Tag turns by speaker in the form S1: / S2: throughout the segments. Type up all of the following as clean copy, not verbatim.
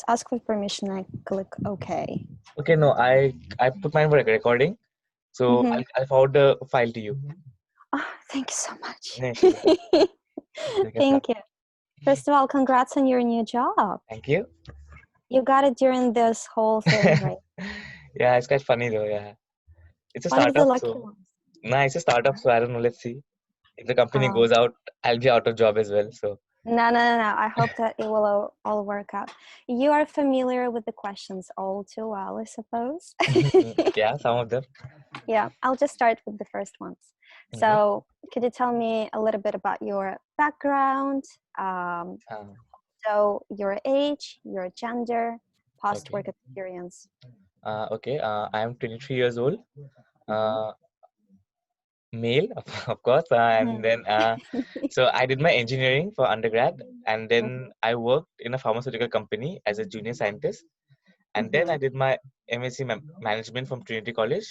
S1: ask for permission. I click OK.
S2: Okay, no, I put mine for recording, so
S1: Mm-hmm.
S2: I'll forward the file to you.
S1: Oh, thank you so much.
S2: Yeah, sure. You can start.
S1: Thank you. First of all, congrats on your new job.
S2: Thank you.
S1: You got it during this whole thing, right?
S2: Yeah, it's quite funny though. Yeah, it's a
S1: One of the
S2: startup,
S1: lucky
S2: so
S1: ones.
S2: it's a startup. So I don't know. Let's see if the company
S1: Oh,
S2: goes out, I'll be out of job as well. So
S1: no. I hope that it will all work out. You are familiar with the questions all too well, I suppose.
S2: yeah, some of them.
S1: Yeah, I'll just start with the first ones.
S2: Okay.
S1: So, could you tell me a little bit about your background?
S2: Uh,
S1: So, your age, your gender, past
S2: okay.
S1: work experience.
S2: Okay. I am 23 years old.
S1: Mm-hmm.
S2: Uh, Male, of course, and
S1: Mm-hmm.
S2: then so I did my engineering for undergrad, and then I worked in a pharmaceutical company as a junior scientist, and then
S1: Mm-hmm.
S2: I did my MSc management from Trinity College,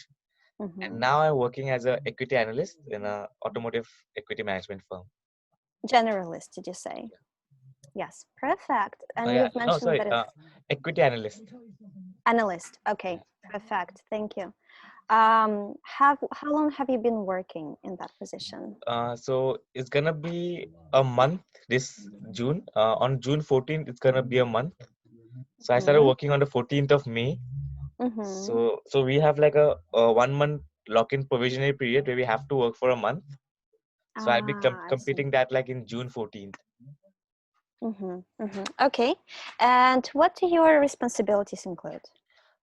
S2: and
S1: Mm-hmm.
S2: now I'm working as a equity analyst in a automotive equity management firm.
S1: Generalist, did you say? Yes, perfect.
S2: Oh
S1: And
S2: yeah,
S1: you've
S2: no,
S1: mentioned
S2: sorry,
S1: that it's
S2: equity analyst.
S1: analyst. Okay,
S2: Yeah.
S1: perfect. Thank you. Have how long have you been working in that position?
S2: So it's gonna be a month this June. On June 14th, it's gonna be a month. So I started
S1: Mm-hmm.
S2: working on the 14th of May.
S1: Mm-hmm.
S2: So we have like a 1 month lock-in provisionary period where we have to work for a month. So I'll be
S1: Ah, I see.
S2: completing that like in June 14th.
S1: Mm-hmm. Mm-hmm. Okay. And what do your responsibilities include?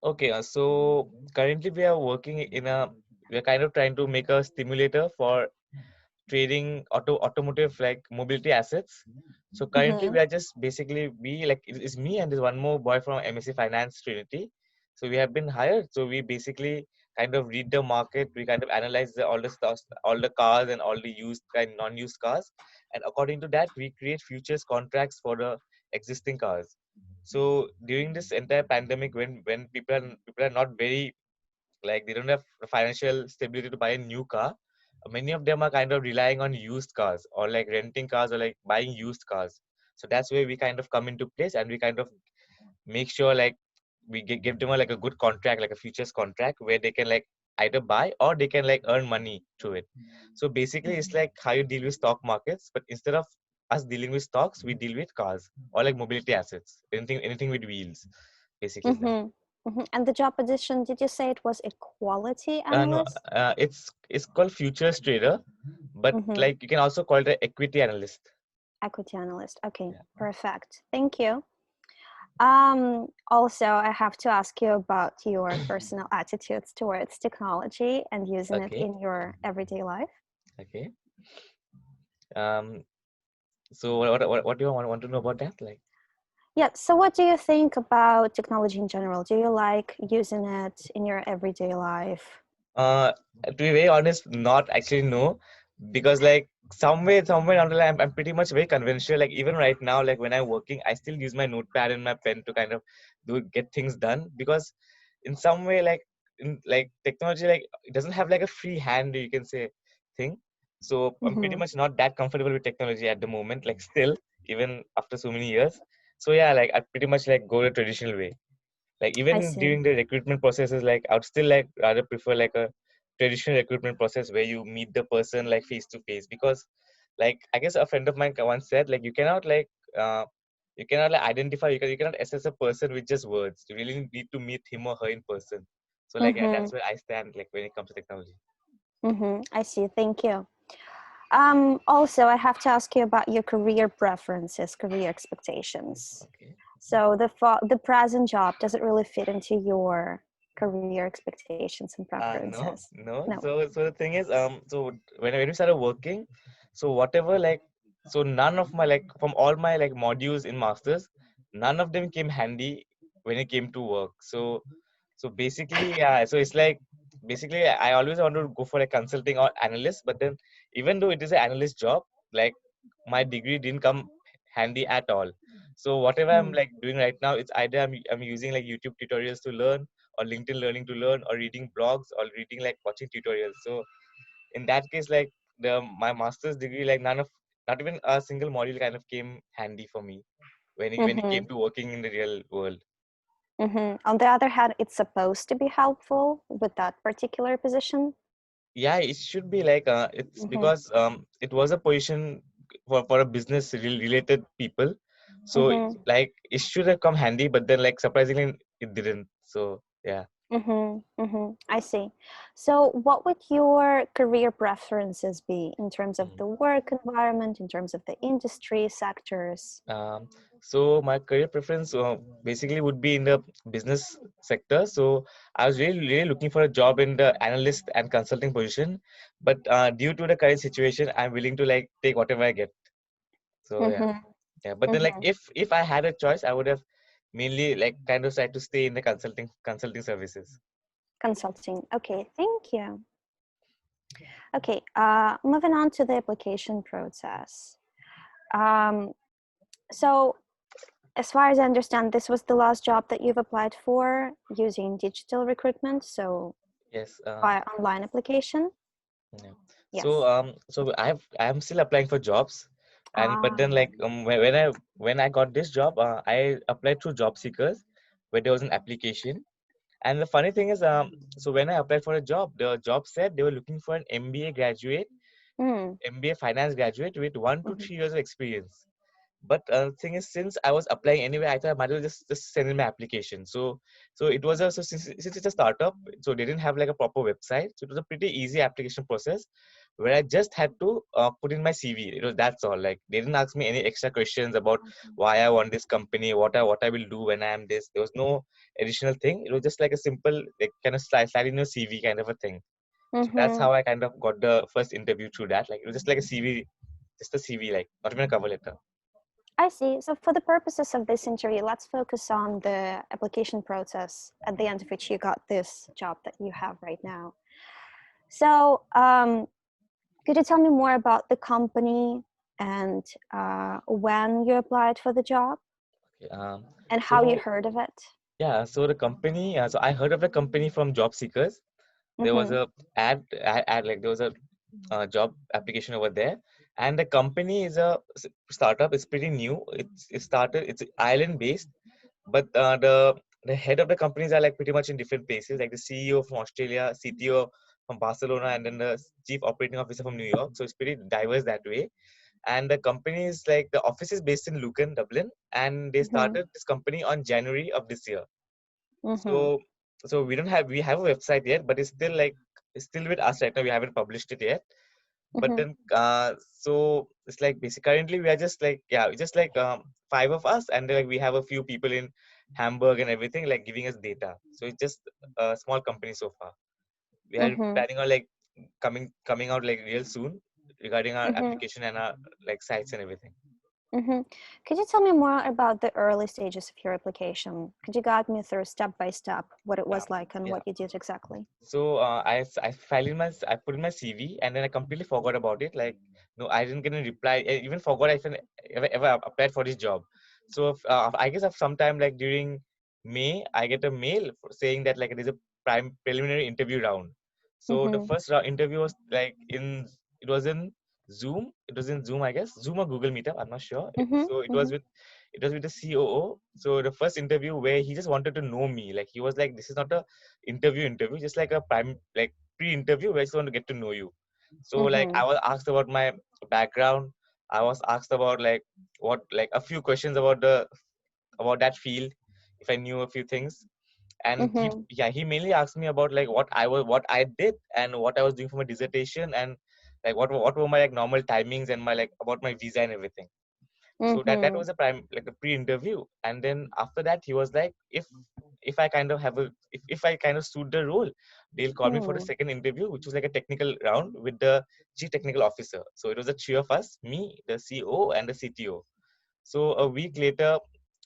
S2: Okay, so currently we are working we're kind of trying to make a stimulator for trading automotive like mobility assets. So currently
S1: Mm-hmm.
S2: we are just basically it's me and there's one more boy from MSc Finance Trinity. So we have been hired. So we basically kind of read the market. We kind of analyze all the stuff, all the cars and all the used and non-used cars, and according to that we create futures contracts for the existing cars. So during this entire pandemic, when people are not very like they don't have financial stability to buy a new car, many of them are kind of relying on used cars or like renting cars or like buying used cars. So that's where we kind of come into place, and we kind of make sure like give them like a good contract, like a futures contract where they can like either buy or they can like earn money through it. So basically it's like how you deal with stock markets, but instead of us dealing with stocks, we deal with cars or like mobility assets, anything with wheels, basically is that.
S1: Mm-hmm. Mm-hmm. And the job position, did you say it was a quality
S2: No,
S1: analyst?
S2: it's called futures trader, but
S1: Mm-hmm.
S2: like you can also call it an equity analyst.
S1: Equity analyst. Okay,
S2: Yeah.
S1: perfect. Thank you. Also, I have to ask you about your personal attitudes towards technology and using it
S2: Okay.
S1: in your everyday life.
S2: Okay. Um. So what do you want to know about that? Like,
S1: Yeah, so what do you think about technology in general? Do you like using it in your everyday life?
S2: uh, to be very honest, not actually no, because like somewhere down the line, I'm pretty much very conventional. Like even right now, like when I'm working, I still use my notepad and my pen to kind of get things done, because in some way, like in like technology, like it doesn't have like a free hand, you can say, thing. So I'm pretty
S1: Mm-hmm.
S2: much not that comfortable with technology at the moment, like still, even after so many years. So yeah, like I pretty much like go the traditional way. Like
S1: I
S2: even
S1: see.
S2: during the recruitment processes, like I would still like rather prefer like a traditional recruitment process where you meet the person like face to face, because like I guess a friend of mine once said like uh you cannot like identify, you cannot assess a person with just words. You really need to meet him or her in person. So like yeah,
S1: Mm-hmm.
S2: that's where I stand like when it comes to technology.
S1: Mm-hmm. I see. Thank you. Also, I have to ask you about your career preferences, career expectations.
S2: Okay.
S1: So the present job, does it really fit into your career expectations and preferences?
S2: No.
S1: No.
S2: So the thing is, so when we started working, so whatever like, so none of my like from all my like modules in masters, none of them came handy when it came to work. So basically, yeah. So it's like basically I always want to go for a consulting or analyst, but then even though it is an analyst job, like my degree didn't come handy at all. So whatever I'm
S1: Mm.
S2: like doing right now, it's either I'm using like YouTube tutorials to learn, or LinkedIn learning to learn, or reading blogs, or reading like watching tutorials. So in that case, like my master's degree, like not even a single module kind of came handy for me when he came to working in the real world.
S1: On the other hand, it's supposed to be helpful with that particular position.
S2: Yeah, it should be like it's
S1: Mm-hmm.
S2: because it was a position for a business related people, so
S1: Mm-hmm.
S2: like it should have come handy, but then like surprisingly it didn't. So yeah.
S1: I see. So, what would your career preferences be in terms of
S2: Mm.
S1: the work environment, in terms of the industry sectors?
S2: Um, so my career preference basically would be in the business sector. So I was really looking for a job in the analyst and consulting position, but due to the current situation, I'm willing to like take whatever I get. So yeah.
S1: Mm-hmm.
S2: Yeah, but then like
S1: Mm-hmm.
S2: if I had a choice, I would have mainly like kind of tried to stay in the consulting services.
S1: Consulting. Okay, thank you. Okay, moving on to the application process. Um, so, as far as I understand, this was the last job that you've applied for using digital recruitment, so
S2: Yes.
S1: via online application.
S2: Yeah. So
S1: Yes.
S2: I'm still applying for jobs, and but
S1: Ah.
S2: then like when I got this job, I applied through job seekers where there was an application. And the funny thing is, so when I applied for a job, the job said they were looking for an MBA graduate,
S1: Mm.
S2: MBA finance graduate with 1 to 3
S1: Mhm.
S2: years of experience. But the thing is, since I was applying anyway, I thought I might as well just send in my application. So it was a so since it's a startup, so they didn't have like a proper website. So it was a pretty easy application process where I just had to put in my CV. It was that's all. Like they didn't ask me any extra questions about why I want this company, what I will do when I am this. There was no additional thing. It was just like a simple like kind of slide in your CV kind of a thing. So that's
S1: Mhm.
S2: how I kind of got the first interview through that. Like it was just like a CV, just a CV, like not even a cover letter.
S1: I see. So, for the purposes of this interview, let's focus on the application process at the end of which you got this job that you have right now. So, could you tell me more about the company and when you applied for the job
S2: Okay,
S1: and how you
S2: so
S1: heard of it?
S2: yeah, so the company, so I heard of the company from job seekers. There was
S1: Mm-hmm.
S2: a ad like there was a job application over there, and the company is a startup. It's pretty new. It's island based, but the head of the companies are like pretty much in different places. Like the CEO from Australia, CTO from Barcelona, and then the chief operating officer from New York. So it's pretty diverse that way. And the company is like the office is based in Lucan, Dublin, and they
S1: Mm-hmm.
S2: started this company on January of this year.
S1: Mm-hmm.
S2: So we have a website yet, but it's still with us right now. We haven't published it yet. But
S1: Mm-hmm.
S2: then so it's like basically currently we are just like just like five of us, and then, like we have a few people in Hamburg and everything like giving us data. So it's just a small company so far. We are
S1: Mm-hmm.
S2: planning on like coming out like real soon regarding our
S1: Mm-hmm.
S2: application and our like sites and everything.
S1: Mm-hmm. Could you tell me more about the early stages of your application? Could you guide me through step by step what it
S2: Yeah.
S1: was like and
S2: Yeah.
S1: what you did exactly?
S2: So I filed in I put in my CV and then I completely forgot about it. Like no, I didn't get a reply. I even forgot I even ever applied for this job. So I guess of sometime like during May, I get a mail saying that like it is a preliminary interview round. So the
S1: Mm-hmm.
S2: first round interview was like in it was in Zoom. It was in Zoom, I guess. Zoom or Google Meetup. I'm not sure.
S1: Mm-hmm.
S2: So
S1: Mm-hmm.
S2: it was with the COO. So the first interview where he just wanted to know me. Like he was like, this is not a interview, just like a like pre-interview where I just want to get to know you. So like
S1: Mm-hmm.
S2: I was asked about my background. I was asked about like what like a few questions about that field, if I knew a few things. And
S1: Mm-hmm.
S2: he mainly asked me about like what I did and what I was doing for my dissertation, and like what were my like normal timings and my like about my visa and everything. So that
S1: Mm-hmm.
S2: was a prime like a pre-interview. And then after that he was like, if I kind of have a if I kind of suit the role, they'll call me for the
S1: Mm-hmm.
S2: second interview, which was like a technical round with the chief technical officer. So it was the three of us, me, the CEO, and the CTO. So a week later,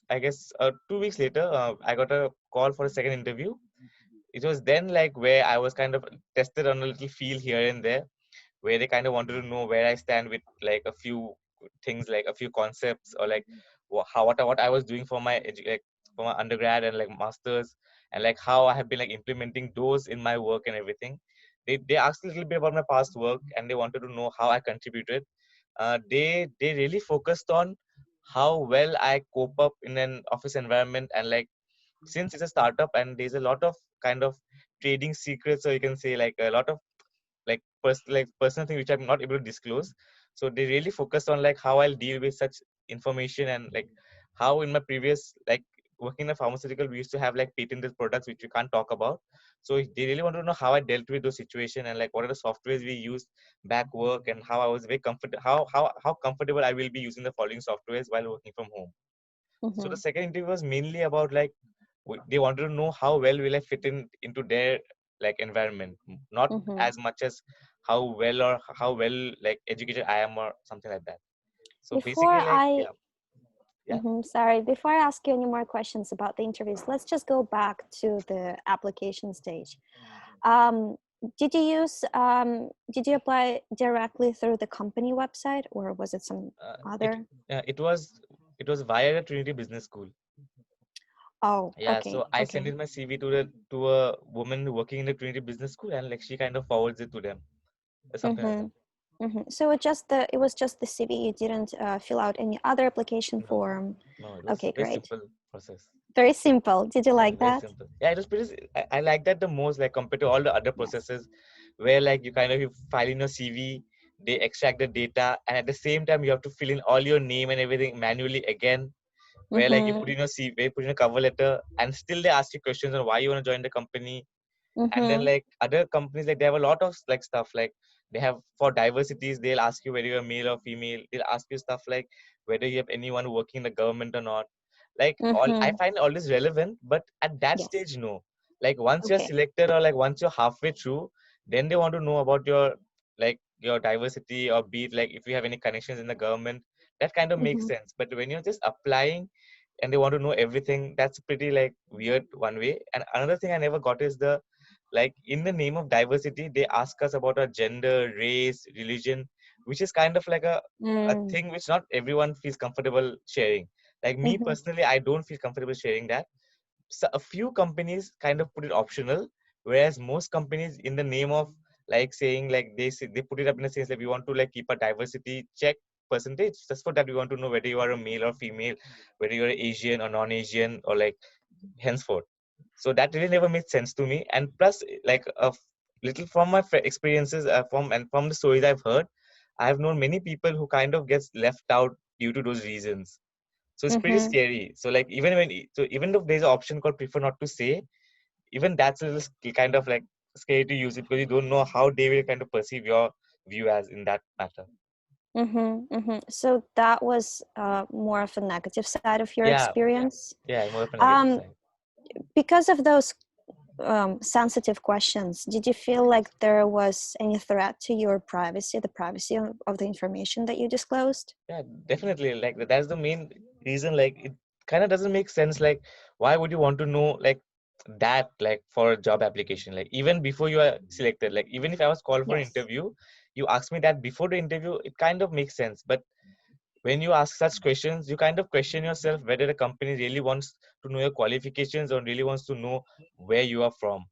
S2: I guess 2 weeks later, I got a call for a second interview. It was then like where I was kind of tested on a little feel here and there, where they kind of wanted to know where I stand with like a few things, like a few concepts, or like what I was doing for my like for my undergrad and like masters, and like how I have been like implementing those in my work and everything. They asked a little bit about my past work, and they wanted to know how I contributed. They really focused on how well I cope up in an office environment, and like since it's a startup and there's a lot of kind of trading secrets, or you can say like a lot of like personal thing which I'm not able to disclose. So they really focus on like how I'll deal with such information, and like how in my previous like working in a pharmaceutical we used to have like patented products which we can't talk about. So they really want to know how I dealt with those situations, and like what are the softwares we used back work, and how I was very comfortable, how comfortable I will be using the following softwares while working from home. So the
S1: Mm-hmm.
S2: second interview was mainly about like they wanted to know how well will I fit in into their like environment, not
S1: Mm-hmm.
S2: as much as how well like educated I am or something like that. So
S1: Before
S2: basically, like
S1: I
S2: yeah, yeah.
S1: Sorry, before I ask you any more questions about the interviews, let's just go back to the application stage. Um, did you apply directly through the company website, or was it some
S2: Uh, it
S1: other?
S2: it was via the Trinity Business School.
S1: Oh,
S2: Yeah,
S1: okay,
S2: so I sent
S1: okay.
S2: in my CV to a woman working in the Trinity Business School, and like she kind of forwards it to them or something like
S1: Mm-hmm.
S2: that.
S1: Mm-hmm. So it was just the CV. You didn't fill out any other application
S2: No,
S1: form.
S2: no, it was
S1: Okay,
S2: very
S1: great.
S2: simple process.
S1: Very simple. Did you
S2: Yeah,
S1: like
S2: very
S1: that?
S2: simple. Yeah, it was pretty. I like that the most, like compared to all the other
S1: Yes.
S2: processes, where like you file in your CV, they extract the data, and at the same time you have to fill in all your name and everything manually again. Where like you put
S1: Mm-hmm.
S2: in your CV, put in a cover letter, and still they ask you questions on why you want to join the company. And then
S1: Mm-hmm.
S2: like other companies, like they have a lot of like stuff like they have for diversities, they'll ask you whether you're male or female. They'll ask you stuff like whether you have anyone working in the government or not. Like all I
S1: Mm-hmm.
S2: find all this relevant, but at that
S1: Yes.
S2: stage, no. Like once you're
S1: Okay.
S2: selected or like once you're halfway through, then they want to know about your like your diversity, or be it like if you have any connections in the government. That kind of makes
S1: Mm-hmm.
S2: sense. But when you're just applying and they want to know everything, that's pretty like weird one way. And another thing I never got is the like in the name of diversity they ask us about our gender, race, religion, which is kind of like a
S1: Mm.
S2: thing which not everyone feels comfortable sharing. Like me
S1: Mm-hmm.
S2: personally, I don't feel comfortable sharing that. So a few companies kind of put it optional, whereas most companies in the name of like saying like they put it up in a sense that we want to like keep a diversity check percentage. Just for that we want to know whether you are a male or female, whether you're Asian or non-Asian, or like henceforth. So that really never made sense to me. And plus, like little from my experiences, from the stories I've heard, I have known many people who kind of gets left out due to those reasons. So it's pretty
S1: Mm-hmm.
S2: scary. So like even though there's an option called prefer not to say, even that's a little kind of like scary to use it, because you don't know how they will kind of perceive your view as in that matter.
S1: Mm-hmm. Mm-hmm. So that was more of a negative side of your
S2: Yeah,
S1: experience.
S2: yeah, more of a negative
S1: Um,
S2: side.
S1: because of those sensitive questions, did you feel like there was any threat to your privacy, the privacy of the information that you disclosed?
S2: Yeah, definitely. Like that's the main reason. Like it kind of doesn't make sense. Like why would you want to know like that like for a job application? Like even before you are selected, like even if I was called for an
S1: Yes.
S2: interview, you ask me that before the interview, it kind of makes sense. But when you ask such questions, you kind of question yourself whether the company really wants to know your qualifications or really wants to know where you are from.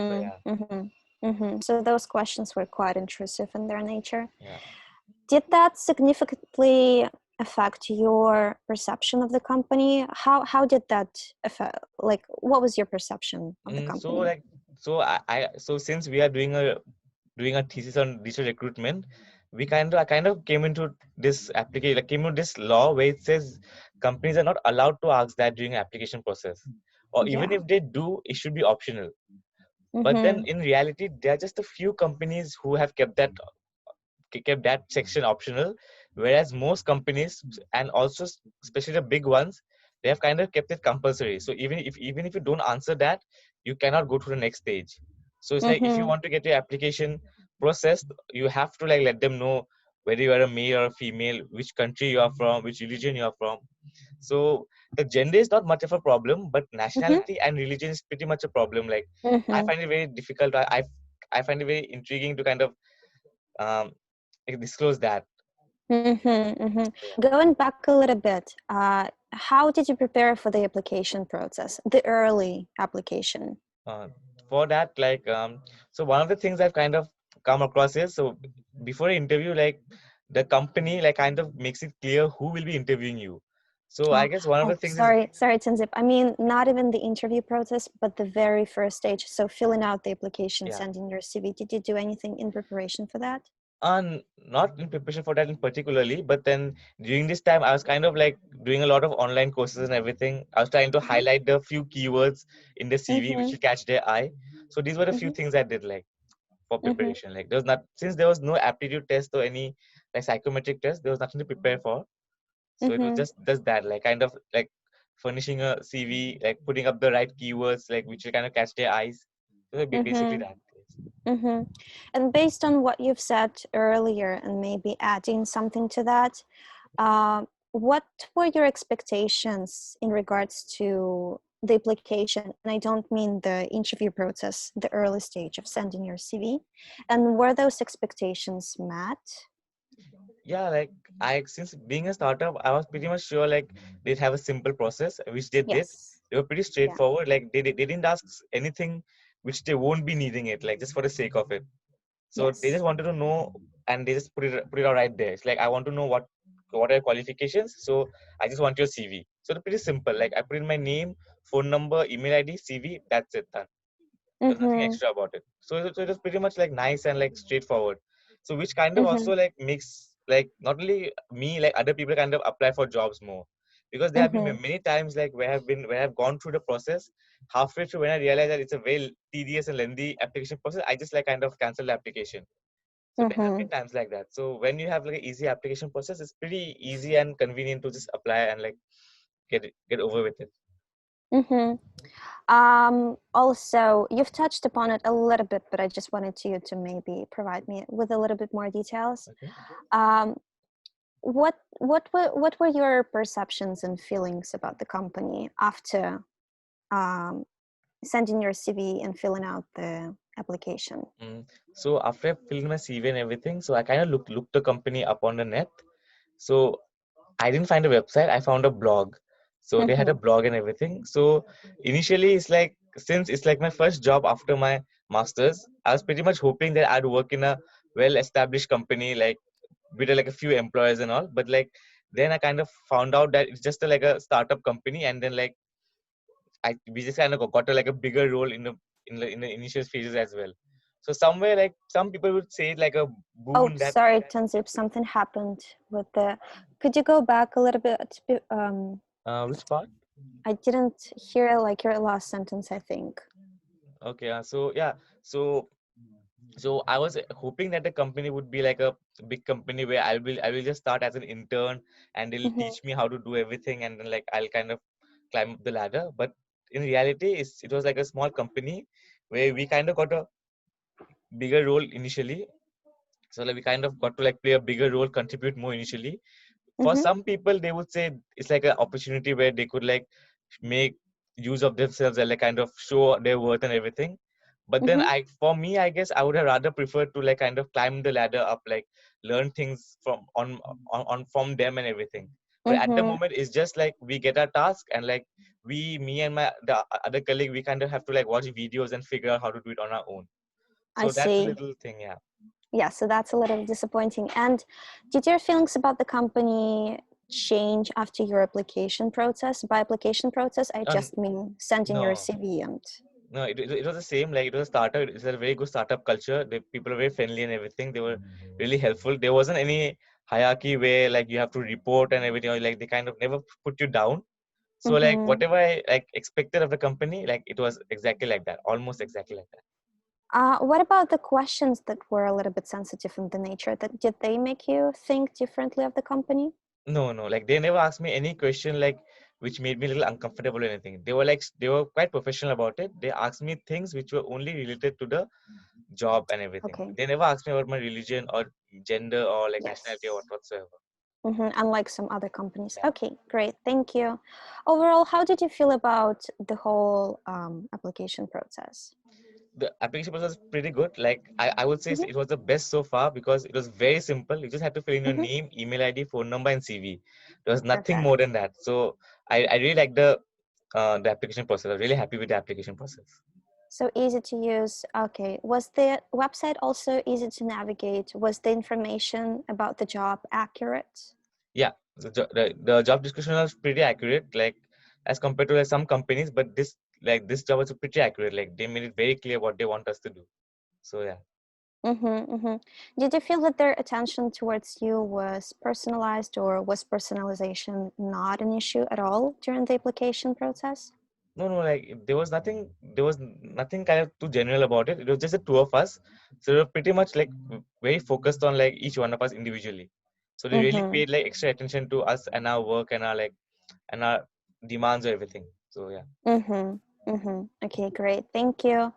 S2: So
S1: Mm-hmm.
S2: yeah,
S1: Mm-hmm. Mm-hmm. So those questions were quite intrusive in their nature.
S2: yeah.
S1: Did that significantly affect your perception of the company? How did that affect, like, what was your perception of the
S2: So
S1: company?
S2: like so since we are doing a thesis on digital recruitment, I kind of came into this application, like came into this law where it says companies are not allowed to ask that during application process, or even
S1: Yeah.
S2: if they do, it should be optional. But then
S1: Mm-hmm.
S2: in reality, there are just a few companies who have kept that section optional, whereas most companies, and also especially the big ones, they have kind of kept it compulsory. So even if you don't answer that, you cannot go to the next stage. So it's like if you
S1: Mm-hmm.
S2: want to get your application processed, you have to like let them know whether you are a male or a female, which country you are from, which religion you are from. So the gender is not much of a problem, but
S1: Mm-hmm.
S2: nationality and religion is pretty much a problem. Like I
S1: Mm-hmm.
S2: find it very difficult. I find it very intriguing to kind of um, disclose that.
S1: Mm-hmm.
S2: So,
S1: Mm-hmm. Going back a little bit, how did you prepare for the application process, the early application?
S2: uh, for that, like so one of the things I've kind of come across is, so before an interview, like the company like kind of makes it clear who will be interviewing you. So I guess one of the things is,
S1: Sorry, Tanzip. I mean, not even the interview process, but the very first stage. So filling out the application,
S2: yeah,
S1: sending your CV. Did you do anything in preparation for that?
S2: not in preparation for that in particularly, but then during this time I was kind of like doing a lot of online courses and everything. I was trying to
S1: Mm-hmm.
S2: highlight the few keywords in the CV which
S1: Mm-hmm.
S2: will catch their eye. So these were the few
S1: Mm-hmm.
S2: things I did like for
S1: Mm-hmm.
S2: preparation. Like there was not, since there was no aptitude test or any like psychometric test, there was nothing to prepare for. So it was
S1: Mm-hmm.
S2: just that, like kind of like furnishing a CV, like putting up the right keywords, like which will kind of catch their eyes. So basically
S1: Mm-hmm.
S2: that.
S1: Mm-hmm. And based on what you've said earlier, and maybe adding something to that, what were your expectations in regards to the application? And I don't mean the interview process, the early stage of sending your CV. And were those expectations met?
S2: Yeah, like I, since being a startup, I was pretty much sure like they'd have a simple process, which they did.
S1: Yes.
S2: They were pretty
S1: Yeah.
S2: straightforward. Like they didn't ask anything which they won't be needing it, like just for the sake of it. So they
S1: Yes.
S2: just wanted to know, and they just put it all right there. It's like I want to know what are your qualifications. So I just want your CV. So it's pretty simple. Like I put in my name, phone number, email ID, CV. That's it, done. There's nothing
S1: Mm-hmm.
S2: extra about it. So it was pretty much like nice and like straightforward. So which kind of
S1: Mm-hmm.
S2: also like makes like not only me, like other people kind of apply for jobs more, because there have been
S1: Mm-hmm.
S2: many times like where I've gone through the process, halfway through when I realized that it's a very tedious and lengthy application process, I just like kind of cancel the application. So there have
S1: Mm-hmm.
S2: been times like that. So when you have like an easy application process, it's pretty easy and convenient to just apply and like get over with it.
S1: Mm-hmm. Also, you've touched upon it a little bit, but I just wanted you to maybe provide me with a little bit more details.
S2: Okay.
S1: Um, what were your perceptions and feelings about the company after um, sending your CV and filling out the application?
S2: Mm. So after I filled my CV and everything, so I kind of looked the company up on the net. So I didn't find a website. I found a blog. So they had a
S1: Mm-hmm.
S2: blog and everything. So initially, it's like, since it's like my first job after my masters, I was pretty much hoping that I'd work in a well-established company, like with like a few employers and all. But like then I kind of found out that it's just like a startup company, and then like we just kind of got like a bigger role in the initial phases as well. So somewhere like some people would say like a
S1: Oh,
S2: boon that
S1: sorry, Tanzip, something happened with the. Could you go back a little bit?
S2: which part?
S1: I didn't hear like your last sentence, I think.
S2: Okay, so yeah, so so I was hoping that the company would be like a big company where I will just start as an intern and they'll
S1: Mm-hmm.
S2: teach me how to do everything, and then like I'll kind of climb up the ladder. But in reality, it was like a small company where we kind of got a bigger role initially. So like we kind of got to like play a bigger role, contribute more initially. For
S1: Mm-hmm.
S2: some people, they would say it's like an opportunity where they could like make use of themselves and like kind of show their worth and everything. But then
S1: Mm-hmm.
S2: for me, I guess I would have rather preferred to like kind of climb the ladder up, like learn things from on from them and everything. But at the
S1: Mm-hmm.
S2: moment, it's just like we get our task, and like me and my the other colleague, we kind of have to like watch videos and figure out how to do it on our own.
S1: I
S2: So that's a
S1: see.
S2: little thing, yeah.
S1: Yeah, so that's a little disappointing. And did your feelings about the company change after your application process? By application process, I
S2: And
S1: just mean sending your
S2: no,
S1: CV and.
S2: no, it was the same. Like it was a startup. It's a very good startup culture. The people are very friendly and everything. They were really helpful. There wasn't any hierarchy where like you have to report and everything. Or, like they kind of never put you down. So like
S1: Mm-hmm.
S2: whatever I like expected of the company, like it was exactly like that, almost exactly like that.
S1: What about the questions that were a little bit sensitive in the nature? That did they make you think differently of the company?
S2: No, no, like they never asked me any question like which made me a little uncomfortable or anything. They were like they were quite professional about it. They asked me things which were only related to the job and everything.
S1: Okay.
S2: They never asked me about my religion or gender or like nationality or
S1: Yes.
S2: whatsoever.
S1: Unlike some other companies.
S2: Yeah.
S1: Okay, great. Thank you. Overall, how did you feel about the whole application process?
S2: The application process was pretty good. Like I would say
S1: Mm-hmm.
S2: it was the best so far because it was very simple. You just had to fill in your
S1: Mm-hmm.
S2: name, email ID, phone number, and CV. There was nothing
S1: Perfect.
S2: more than that. So I really like the application process. I was really happy with the application process.
S1: So easy to use. Okay. Was the website also easy to navigate? Was the information about the job accurate?
S2: Yeah, the job description was pretty accurate, like as compared to like some companies, but this job was pretty accurate. Like they made it very clear what they want us to do. So yeah.
S1: Mm-hmm, mm-hmm. Did you feel that their attention towards you was personalized, or was personalization not an issue at all during the application process?
S2: No, no, like there was nothing kind of too general about it. It was just the two of us. So we were pretty much like very focused on like each one of us individually. So they really
S1: Mm-hmm,
S2: paid like extra attention to us and our work and our like and our demands or everything. So yeah.
S1: mm-hmm, mm-hmm. Okay, great. Thank you.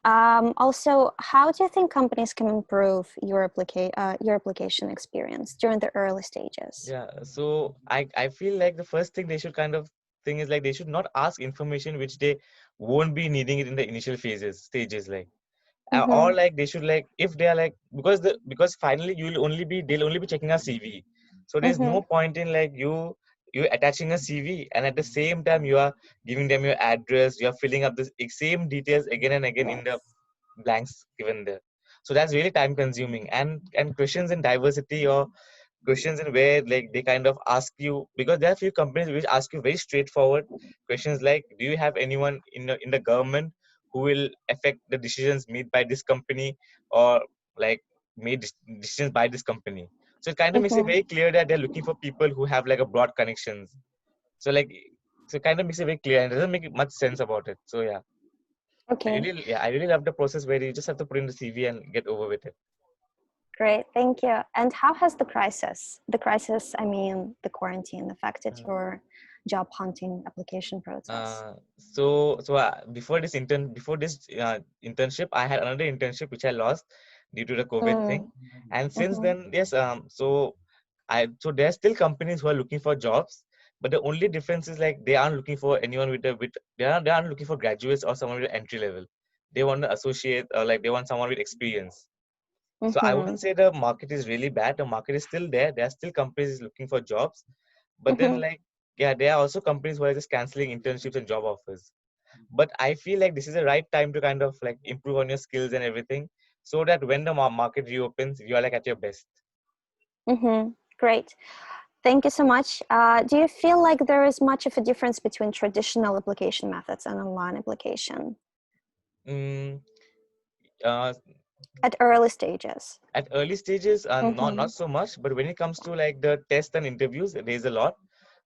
S1: Also, how do you think companies can improve your application experience during the early stages?
S2: Yeah, so I feel like the first thing they should kind of thing is like they should not ask information which they won't be needing it in the initial phases stages like or
S1: Mm-hmm,
S2: like they should like if they are like because finally they'll only be checking our CV, so there's
S1: mm-hmm.
S2: no point in like you attaching a CV and at the same time you are giving them your address, you are filling up the same details again and again in the
S1: Yes.
S2: blanks given there. So that's really time consuming, and questions in diversity or questions in where like they kind of ask you, because there are few companies which ask you very straightforward questions like, do you have anyone in the government who will affect the decisions made by this company, or like decisions by this company. So it kind of makes it
S1: Mm-hmm.
S2: very clear that they're looking for people who have like a broad connections. So like so it kind of makes it very clear and it doesn't make much sense about it. So yeah,
S1: Okay.
S2: I really love the process where you just have to put in the CV and get over with it.
S1: Great, thank you. And how has the crisis, I mean, the quarantine, affected your job hunting application process?
S2: Before this internship, I had another internship which I lost due to the COVID thing,
S1: Mm,
S2: and since
S1: mm-hmm,
S2: then, yes, so there are still companies who are looking for jobs, but the only difference is like they aren't looking for anyone with they aren't looking for graduates or someone with entry level. They want to associate or like they want someone with experience. So I
S1: mm-hmm,
S2: wouldn't say the market is really bad. The market is still there. There are still companies looking for jobs, but then
S1: mm-hmm,
S2: like yeah, there are also companies who are just canceling internships and job offers. But I feel like this is the right time to kind of like improve on your skills and everything, so that when the market reopens you are like at your best.
S1: mm-hmm. Great. Thank you so much. Do you feel like there is much of a difference between traditional application methods and online application
S2: mm, uh,
S1: at early stages?
S2: at early stages
S1: Mm-hmm.
S2: not so much, but when it comes to like the test and interviews there's a lot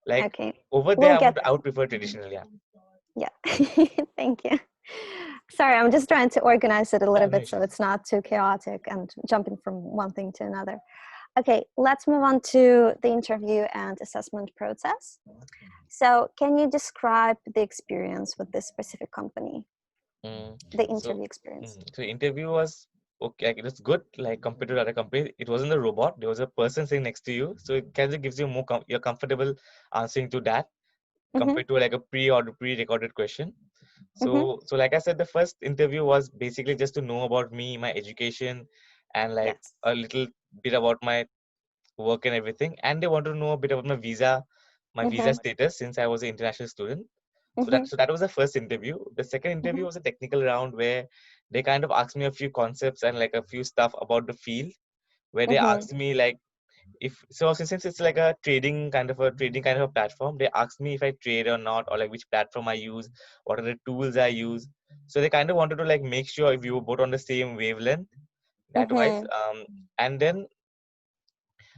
S2: like
S1: Okay,
S2: over there
S1: we'll
S2: i
S1: get
S2: would
S1: there.
S2: i would prefer traditional, yeah.
S1: Yeah. Thank you. Sorry, I'm just trying to organize it a little
S2: Yeah, no
S1: bit so
S2: issues.
S1: it's not too chaotic and jumping from one thing to another. Okay, let's move on to the interview and assessment process. So, can you describe the experience with this specific company,
S2: Mm,
S1: the
S2: so,
S1: interview experience?
S2: so interview was okay. Like, it was good. Like compared to other companies, it wasn't a robot. There was a person sitting next to you, so it kind of gives you more. You're comfortable answering to that
S1: Mm-hmm,
S2: compared to like a pre-recorded question.
S1: mm-hmm,
S2: So like I said, the first interview was basically just to know about me, my education, and like
S1: yes.
S2: a little bit about my work and everything. And they wanted to know a bit about my visa
S1: Mm-hmm,
S2: status since I was an international student.
S1: mm-hmm,
S2: So that was the first interview. The second interview
S1: mm-hmm,
S2: was a technical round where they kind of asked me a few concepts and like a few stuff about the field. Where they
S1: mm-hmm,
S2: asked me like if so since it's like a trading kind of a platform, they asked me if I trade or not, or like which platform I use, what are the tools I use. So they kind of wanted to like make sure if you were both on the same wavelength that wise.
S1: mm-hmm.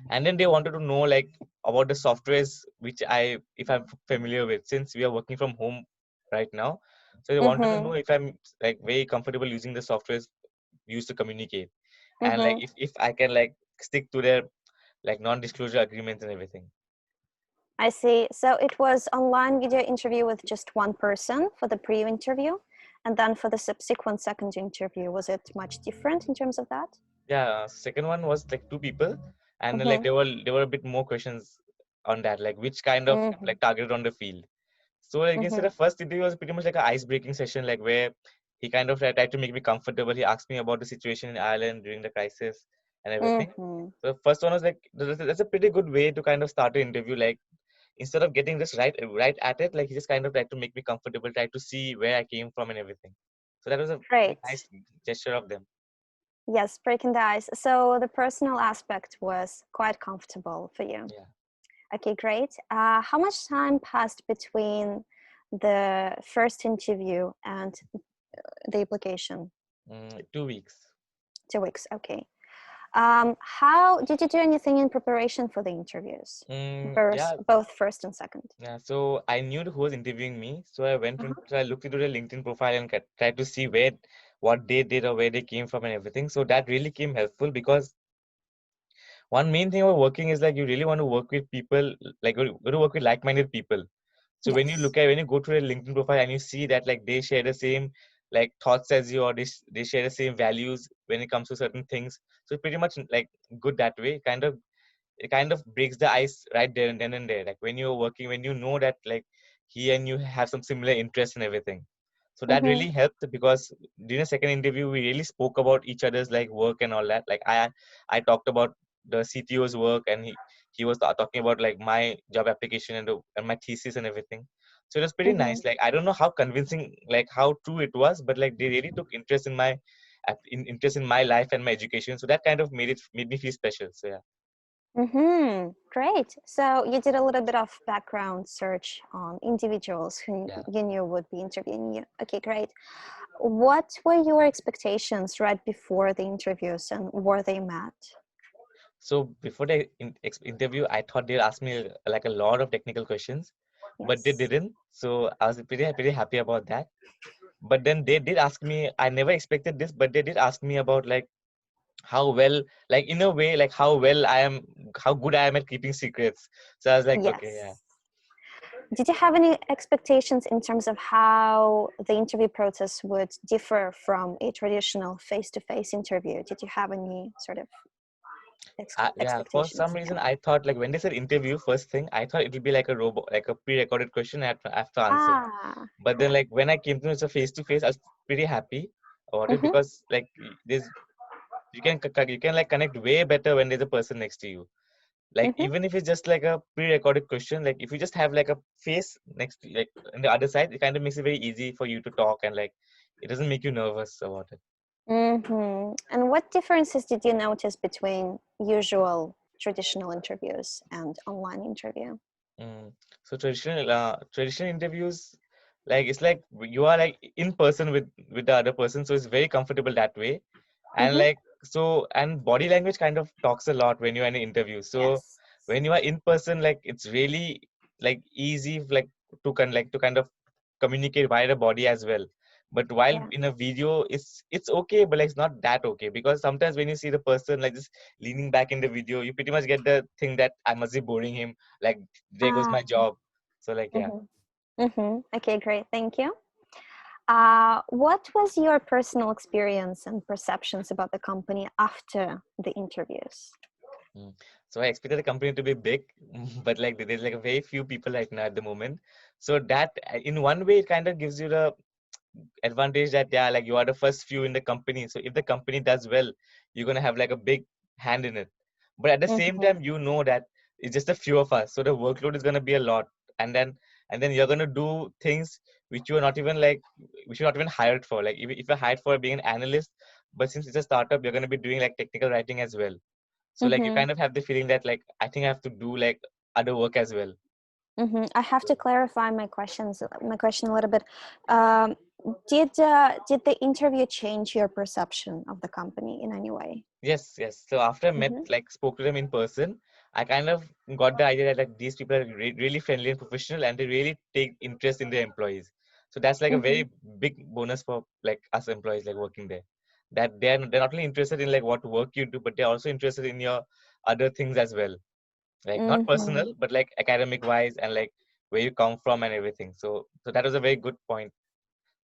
S2: And then they wanted to know like about the softwares which if I'm familiar with, since we are working from home right now. So they wanted to
S1: Mm-hmm.
S2: know if I'm like very comfortable using the softwares used to communicate, and like
S1: Mm-hmm.
S2: if I can like stick to their like non-disclosure agreements and everything.
S1: I see. So it was online video interview with just one person for the pre-interview, and then for the subsequent second interview, was it much different in terms of that?
S2: Yeah, second one was like two people, and then like
S1: Mm-hmm.
S2: there were a bit more questions on that, like which kind of
S1: Mm-hmm.
S2: like targeted on the field. So like instead
S1: Mm-hmm.
S2: of first interview was pretty much like an ice breaking session, like where he kind of tried to make me comfortable. He asked me about the situation in Ireland during the crisis and everything.
S1: Mm-hmm.
S2: So first one was like that's a pretty good way to kind of start an interview. Like instead of getting this right at it, like he just kind of tried to make me comfortable, tried to see where I came from and everything. So that was a very
S1: Great.
S2: nice gesture of them.
S1: Yes, breaking the ice. So the personal aspect was quite comfortable for you.
S2: Yeah.
S1: Okay, great. How much time passed between the first interview and the application?
S2: 2 weeks.
S1: 2 weeks. Okay. How did you do anything in preparation for the interviews?
S2: Yeah,
S1: Both first and second.
S2: yeah. So I knew who was interviewing me. So I went and
S1: Uh-huh.
S2: so I looked into their LinkedIn profile and tried to see what they did or where they came from and everything. So that really came helpful because one main thing about working is like you really want to work with people, like you want to work with like-minded people. So
S1: Yes.
S2: when you go to their LinkedIn profile and you see that like they share the same like thoughts as you, or they share the same values when it comes to certain things. So it's pretty much like good that way. It kind of breaks the ice right there and then and there. Like when you're working, when you know that like he and you have some similar interests and everything. So that
S1: Mm-hmm.
S2: really helped because during the second interview, we really spoke about each other's like work and all that. Like I talked about the CTO's work and he was talking about like my job application and my thesis and everything. So it was pretty
S1: Mm-hmm.
S2: nice. Like I don't know how convincing, like how true it was, but like they really took interest in my interest in my life and my education. So that kind of made me feel special. So yeah.
S1: Mm-hmm. Great. So you did a little bit of background search on individuals who
S2: Yeah.
S1: you knew would be interviewing you. Okay, great. What were your expectations right before the interviews and were they met?
S2: So before the interview, I thought they'd ask me like a lot of technical questions, but they
S1: Yes.
S2: didn't. So I was pretty happy about that. But then they did ask me. I never expected this, but they did ask me about like how well, like in a way, like how good I am at keeping secrets. So I was like, okay, yeah.
S1: Yes. Did you have any expectations in terms of how the interview process would differ from a traditional face-to-face interview? Did you have any sort of
S2: Yeah, for some
S1: expectations?
S2: reason, I thought like when they said interview, first thing I thought it would be like a robot, like a pre-recorded question I have to answer.
S1: Ah,
S2: But then like when I came to know it's a face-to-face, I was pretty happy about it
S1: mm-hmm,
S2: because like there's you can like connect way better when there's a person next to you. Like
S1: mm-hmm,
S2: even if it's just like a pre-recorded question, like if you just have like a face next to like on the other side, it kind of makes it very easy for you to talk and like it doesn't make you nervous about it.
S1: mm-hmm. And what differences did you notice between usual traditional interviews and online interview?
S2: Mm. So traditional interviews, like it's like you are like in person with the other person, so it's very comfortable that way. And
S1: Mm-hmm.
S2: like so, and body language kind of talks a lot when you're in an interview. So
S1: Yes.
S2: when you are in person, like it's really like easy like to kind of communicate via the body as well. But while
S1: Yeah.
S2: in a video, it's okay, but like it's not that okay because sometimes when you see the person like just leaning back in the video, you pretty much get the thing that I must be boring him. Like there goes
S1: Ah.
S2: my job. So like yeah.
S1: Mm-hmm. Mm-hmm. Okay, great. Thank you. What was your personal experience and perceptions about the company after the interviews?
S2: Mm. So I expected the company to be big, but like there's like a very few people right now at the moment. So that in one way it kind of gives you the advantage that yeah, like you are the first few in the company. So if the company does well, you're gonna have like a big hand in it. But at the same
S1: Mm-hmm.
S2: time, you know that it's just a few of us, so the workload is gonna be a lot, and then you're gonna do things which you are not even like which you're not even hired for. Like if you're hired for being an analyst, but since it's a startup, you're gonna be doing like technical writing as well. So like you
S1: Mm-hmm.
S2: kind of have the feeling that like I think I have to do like other work as well.
S1: Mm-hmm. I have to clarify my question a little bit. Um, did the interview change your perception of the company in any way?
S2: Yes, yes. So after I met,
S1: Mm-hmm.
S2: like, spoke to them in person, I kind of got the idea that like these people are really friendly and professional, and they really take interest in their employees. So that's like a
S1: Mm-hmm.
S2: very big bonus for like us employees like working there. That they're not only interested in like what work you do, but they're also interested in your other things as well. Like not
S1: Mm-hmm.
S2: personal, but like academic wise and like where you come from and everything. So that was a very good point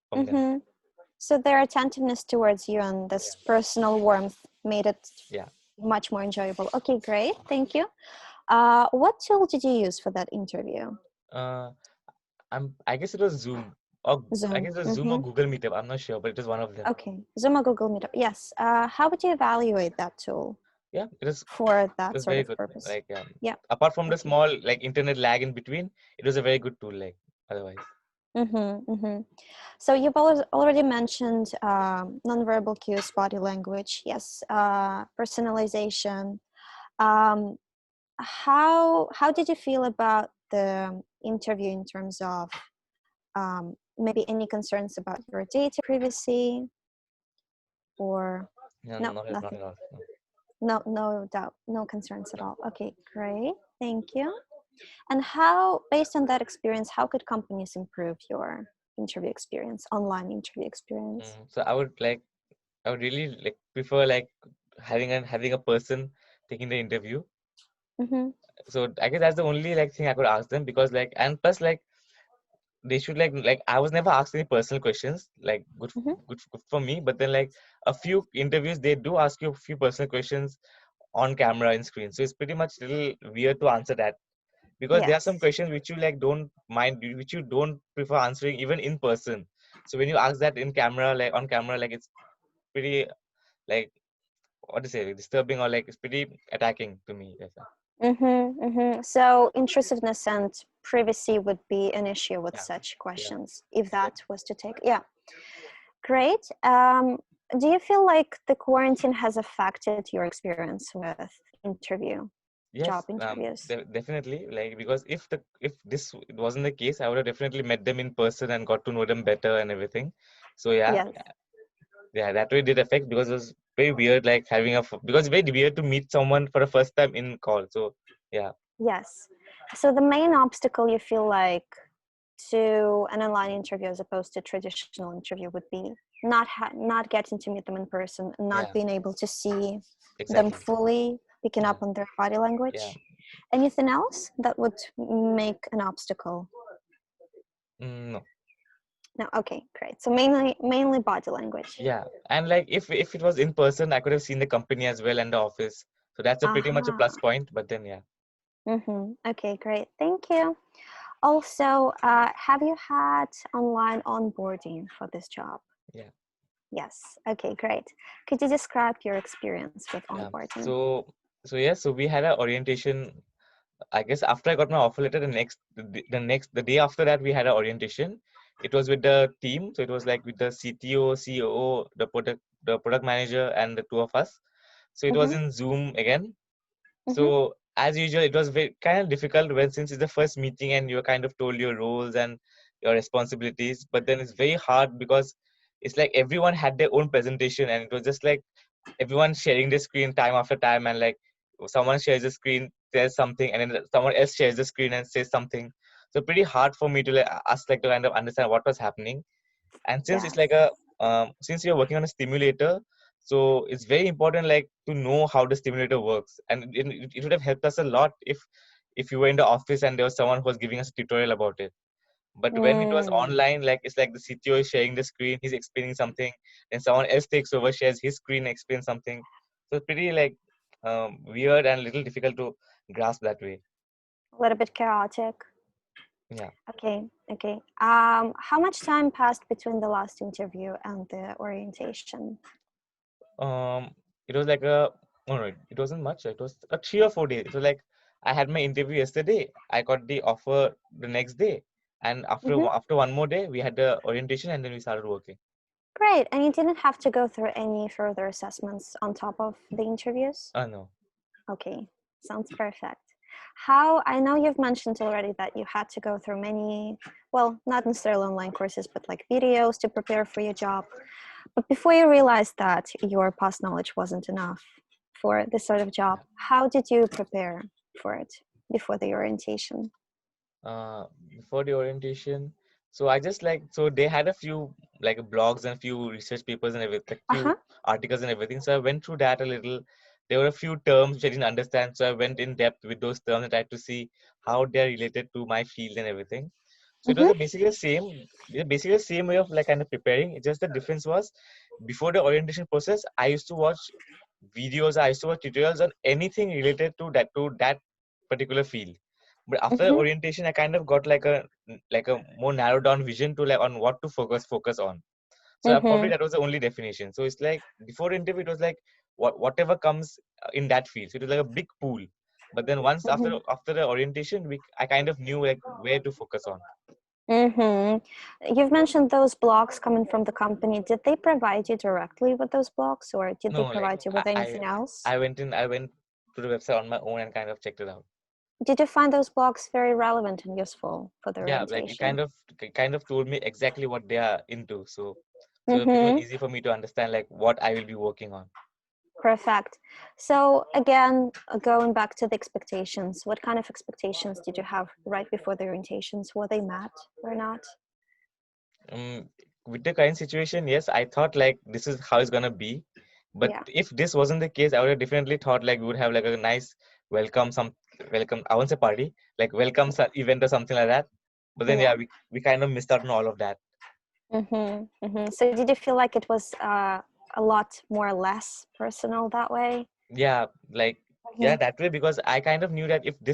S2: from them.
S1: Mm-hmm. So their attentiveness towards you and
S2: Yeah,
S1: this personal warmth made it
S2: yeah.
S1: much more enjoyable. Okay, great. Thank you. What tool did you use for that interview?
S2: Uh, I guess it was Zoom or I
S1: Zoom.
S2: guess it was Zoom or
S1: Mm-hmm.
S2: Google Meetup. I'm not sure, but it was one of them.
S1: Okay. Zoom or Google Meetup. Yes. How would you evaluate that tool
S2: Yeah,
S1: for
S2: it
S1: that
S2: was
S1: sort
S2: very
S1: of
S2: good.
S1: purpose?
S2: Like
S1: Yeah.
S2: apart from the
S1: Okay.
S2: small like internet lag in between, it was a very good tool. Like otherwise.
S1: Mm-hmm, mm-hmm. So you've already mentioned nonverbal cues, body language, yes, personalization. Um, how did you feel about the interview in terms of maybe any concerns about your data privacy or
S2: No,
S1: no,
S2: not
S1: nothing,
S2: at all. No.
S1: no doubt, no concerns at
S2: No.
S1: all. Okay, great, thank you. And how, based on that experience, how could companies improve your interview experience, online interview experience?
S2: So I would really like prefer like having a person taking the interview.
S1: Mm-hmm,
S2: So I guess that's the only like thing I could ask them, because like, and plus like they should like I was never asked any personal questions, like
S1: mm-hmm.
S2: good for me. But then like a few interviews they do ask you a few personal questions on camera in screen, so it's pretty much little weird to answer that, because there are some
S1: Yes,
S2: questions which you like don't mind, which you don't prefer answering even in person. So when you ask that in camera, like on camera, like it's pretty like, what to say, disturbing, or like it's pretty attacking to me. Yes,
S1: mm-hmm, mm-hmm. So intrusiveness and privacy would be an issue with
S2: yeah,
S1: such
S2: yeah,
S1: questions if that
S2: exactly.
S1: was to take. Yeah, great. Do you feel like the quarantine has affected your experience with job
S2: Yes,
S1: interviews?
S2: definitely. Like, because if this wasn't the case, I would have definitely met them in person and got to know them better and everything. So yeah,
S1: Yes,
S2: yeah, that way did affect, because it was very weird, like having because it's very weird to meet someone for the first time in call. So yeah,
S1: yes. So the main obstacle you feel like to an online interview as opposed to traditional interview would be not getting to meet them in person, not
S2: yeah,
S1: being able to see them
S2: exactly.
S1: fully, picking
S2: Yeah,
S1: up on their body
S2: yeah.
S1: language. Anything else that would make an obstacle?
S2: No.
S1: No. Okay, great. So mainly body language.
S2: Yeah, and like if it was in person, I could have seen the company as well and the office. So that's a pretty much a plus
S1: Aha.
S2: point. But then yeah,
S1: Mm-hmm. Okay, great. Thank you. Also, have you had online onboarding for this job?
S2: yeah,
S1: Yes. Okay, great. Could you describe your experience with
S2: yeah.
S1: onboarding?
S2: So yeah, so we had a orientation. I guess after I got my offer letter, the day after that, we had an orientation. It was with the team, so it was like with the CTO, COO, the product manager, and the two of us. So it was
S1: Mm-hmm.
S2: in Zoom again.
S1: Mm-hmm.
S2: So as usual, it was very kind of difficult when, since it's the first meeting and you're kind of told your roles and your responsibilities. But then it's very hard because it's like everyone had their own presentation, and it was just like everyone sharing the screen time after time, and like someone shares the screen, says something, and then someone else shares the screen and says something. So pretty hard for me to like us like to kind of understand what was happening. And since it's like
S1: Yes.
S2: a since you're working on a stimulator, so it's very important like to know how the stimulator works, and it would have helped us a lot if you were in the office and there was someone who was giving us a tutorial about it. But when it was
S1: Mm,
S2: online, like it's like the CTO is sharing the screen, he's explaining something, then someone else takes over, shares his screen, explains something. So it's pretty like weird and little difficult to grasp that way.
S1: a little bit chaotic.
S2: Yeah.
S1: Okay, okay. How much time passed between the last interview and the orientation?
S2: Um, it was like a oh no, it wasn't much. It was a 3 or 4 days. So like I had my interview yesterday. I got the offer the next day, and
S1: Mm-hmm.
S2: after one more day, we had the orientation, and then we started working.
S1: Great. And you didn't have to go through any further assessments on top of the interviews?
S2: No.
S1: Okay, sounds perfect. How, I know you've mentioned already that you had to go through many, well, not necessarily online courses, but like videos to prepare for your job. But before you realized that your past knowledge wasn't enough for this sort of job,
S2: Yeah.
S1: how did you prepare for it before the orientation?
S2: uh, Before the orientation, so I just like, so they had a few like blogs and few research papers and everything, like few
S1: Uh-huh.
S2: articles and everything. So I went through that a little. There were a few terms which I didn't understand, so I went in depth with those terms and tried to see how they're related to my field and everything. So it was
S1: Mm-hmm.
S2: basically the same way of like kind of preparing. It's just the difference was, before the orientation process, I used to watch videos, I used to watch tutorials on anything related to that particular field. But after
S1: Mm-hmm.
S2: orientation, I kind of got like a more narrowed down vision to like on what to focus on. So probably
S1: Mm-hmm.
S2: that was the only definition. So it's like before interview, it was like whatever comes in that field. So it was like a big pool. But then once
S1: Mm-hmm.
S2: after the orientation, I kind of knew like where to focus on.
S1: You've mentioned those blogs coming from the company. Did they provide you directly with those blogs, or did they
S2: No, like
S1: provide you with anything else?
S2: I went to the website on my own and kind of checked it out.
S1: Did you find those blogs very relevant and useful for the
S2: Yeah, like it
S1: orientation?
S2: kind of told me exactly what they are into. So it pretty much
S1: Mm-hmm.
S2: easy for me to understand like what I will be working on.
S1: Perfect. So again, going back to the expectations, what kind of expectations did you have right before the orientations? Were they met or not?
S2: Um, with the current situation, yes, I thought like this is how it's gonna be. But
S1: Yeah.
S2: if this wasn't the case, I would have definitely thought like we would have like a nice welcome, welcome. I won't say party, like welcome event or something like that. But then
S1: Yeah.
S2: yeah, we kind of missed out on all of that.
S1: So did you feel like it was a lot more or less personal that way?
S2: Yeah, like yeah,
S1: Mm-hmm.
S2: that way because I kind of knew that if the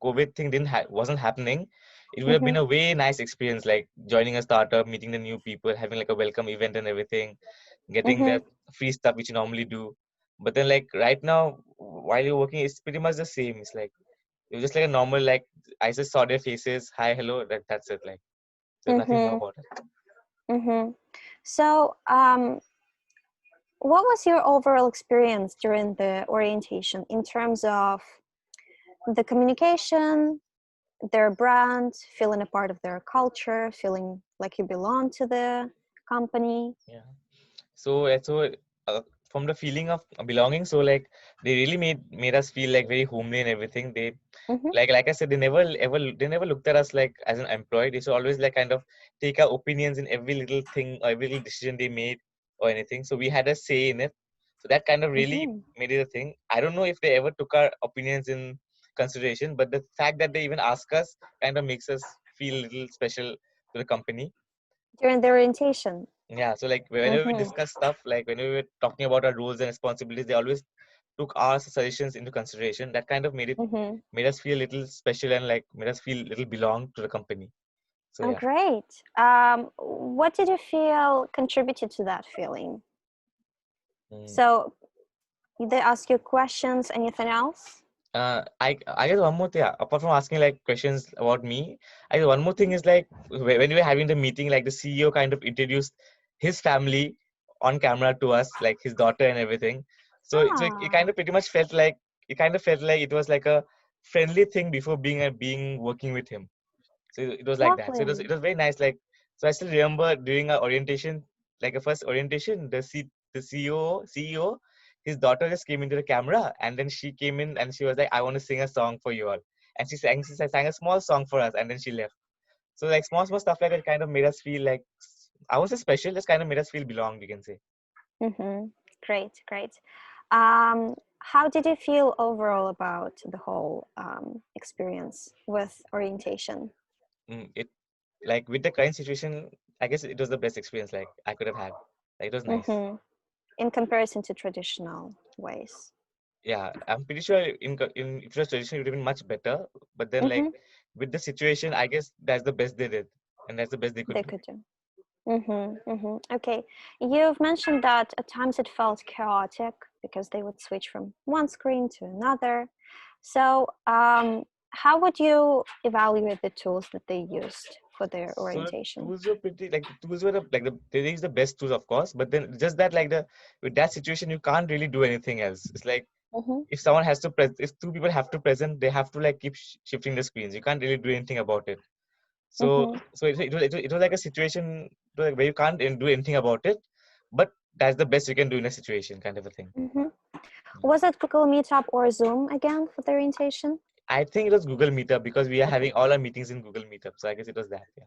S2: COVID thing didn't wasn't happening, it would have been
S1: Mm-hmm.
S2: a way nice experience, like joining a startup, meeting the new people, having like a welcome event and everything, getting
S1: Mm-hmm.
S2: that free stuff which you normally do. But then like right now, while you're working, it's pretty much the same. It's like you're just like a normal like I just saw their faces, hi, hello, that's it. Like there's nothing more
S1: Mm-hmm.
S2: about it.
S1: Mm-hmm. So, what was your overall experience during the orientation in terms of the communication, their brand, feeling a part of their culture, feeling like you belong to the company?
S2: Yeah. So from the feeling of belonging, so like they really made us feel like very homely and everything. They
S1: Mm-hmm.
S2: like I said, they never looked at us like as an employee. They should always like kind of take our opinions in every little thing or every little decision they made or anything. So we had a say in it. So that kind of really
S1: Mm-hmm.
S2: made it a thing. I don't know if they ever took our opinions in consideration, but the fact that they even ask us kind of makes us feel a little special to the company.
S1: During the orientation.
S2: Yeah, so like whenever we
S1: Mm-hmm.
S2: discuss stuff, like whenever we were talking about our roles and responsibilities, they always took our suggestions into consideration. That kind of
S1: Mm-hmm.
S2: made us feel a little special and like made us feel a little belong to the company. So
S1: Oh,
S2: yeah.
S1: great. What did you feel contributed to that feeling?
S2: Mm.
S1: So, they ask you questions, anything else?
S2: I guess one more thing, yeah, apart from asking like questions about me, I guess one more thing is like when we were having the meeting, like the CEO kind of introduced his family on camera to us, like his daughter and everything. So it
S1: Ah,
S2: kind of pretty much felt like it was like a friendly thing before being working with him. So it was like that. So
S1: lovely.
S2: it was very nice. Like so I still remember during our orientation, like a first orientation, the CEO, his daughter just came into the camera and then she came in and she was like, I want to sing a song for you all. And she sang a small song for us and then she left. So like small stuff like that kind of made us feel like I was special, just kind of made us feel belonged, you can say.
S1: Mm-hmm. Great, great. How did you feel overall about the whole experience with orientation?
S2: It like with the current situation, I guess it was the best experience like I could have had. Like, it was nice.
S1: Mm-hmm. In comparison to traditional ways?
S2: Yeah, I'm pretty sure in if it was tradition, it would have been much better. But then, like
S1: Mm-hmm.
S2: with the situation, I guess that's the best they did, and that's the best they could
S1: They
S2: do.
S1: could do. Okay. You've mentioned that at times it felt chaotic because they would switch from one screen to another. So, how would you evaluate the tools that they used for their
S2: So the
S1: orientation?
S2: tools were pretty like the tools were they use the best tools, of course. But then just that like the with that situation, you can't really do anything else. It's like
S1: Mm-hmm.
S2: if someone has to if two people have to present, they have to like keep shifting the screens. You can't really do anything about it. So
S1: Mm-hmm.
S2: it was like a situation like where you can't do anything about it, but that's the best you can do in a situation, kind of a thing.
S1: Mm-hmm. Was it Google Meetup or Zoom again for the orientation?
S2: I think it was Google Meetup because we are
S1: Okay.
S2: having all our meetings in Google Meetup. So I guess it was that. Yeah.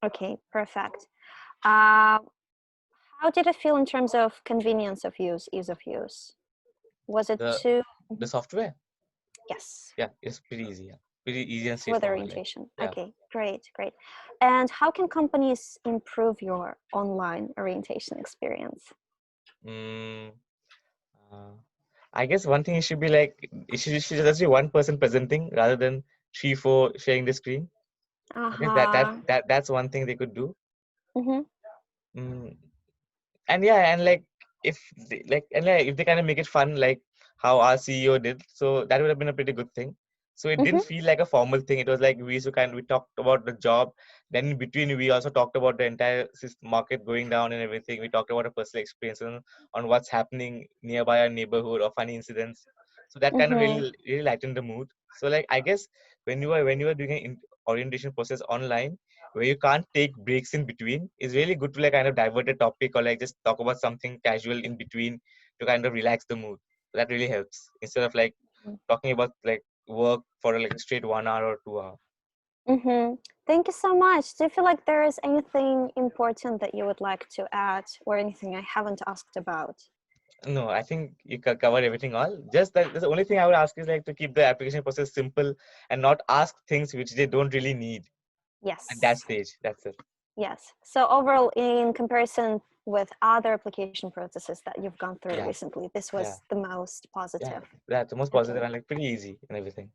S1: Okay, perfect. Uh, how did it feel in terms of convenience of use, ease of use? Was it
S2: The
S1: too?
S2: the
S1: Mhm.
S2: software,
S1: Yes,
S2: yeah, it's pretty easy. Yeah, pretty easy and
S1: for the
S2: straightforward. Like
S1: orientation.
S2: yeah.
S1: Okay, great, great. And how can companies improve your online orientation experience?
S2: Mm, uh, I guess one thing it should be like it should just be one person presenting rather than three, four sharing the screen. I guess
S1: Uh-huh.
S2: that's one thing they could do.
S1: Mm-hmm.
S2: Mm, and yeah, and like if they kind of make it fun, like how our CEO did, so that would have been a pretty good thing. So it
S1: Mm-hmm.
S2: didn't feel like a formal thing. It was like we talked about the job. Then in between we also talked about the entire market going down and everything. We talked about our personal experience on what's happening nearby our neighborhood or funny incidents. So that kind of
S1: Mm-hmm.
S2: really lightened the mood. So like I guess when you are doing an orientation process online where you can't take breaks in between, it's really good to like kind of divert a topic or like just talk about something casual in between to kind of relax the mood. That really helps instead of like talking about like work for like a straight 1 hour or 2 hour.
S1: Mm-hmm. Thank you so much. Do you feel like there is anything important that you would like to add or anything I haven't asked about?
S2: No, I think you covered everything all. Just that the only thing I would ask is like to keep the application process simple and not ask things which they don't really need at that
S1: Yes.
S2: stage. That's it.
S1: Yes. So overall, in comparison with other application processes that you've gone through
S2: Yeah,
S1: recently, this
S2: yeah,
S1: was the most
S2: yeah.
S1: positive.
S2: That's the most
S1: Okay.
S2: positive and like pretty easy and everything.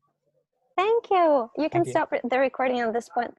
S1: Thank you. You can
S2: Thank you.
S1: stop the recording at this point.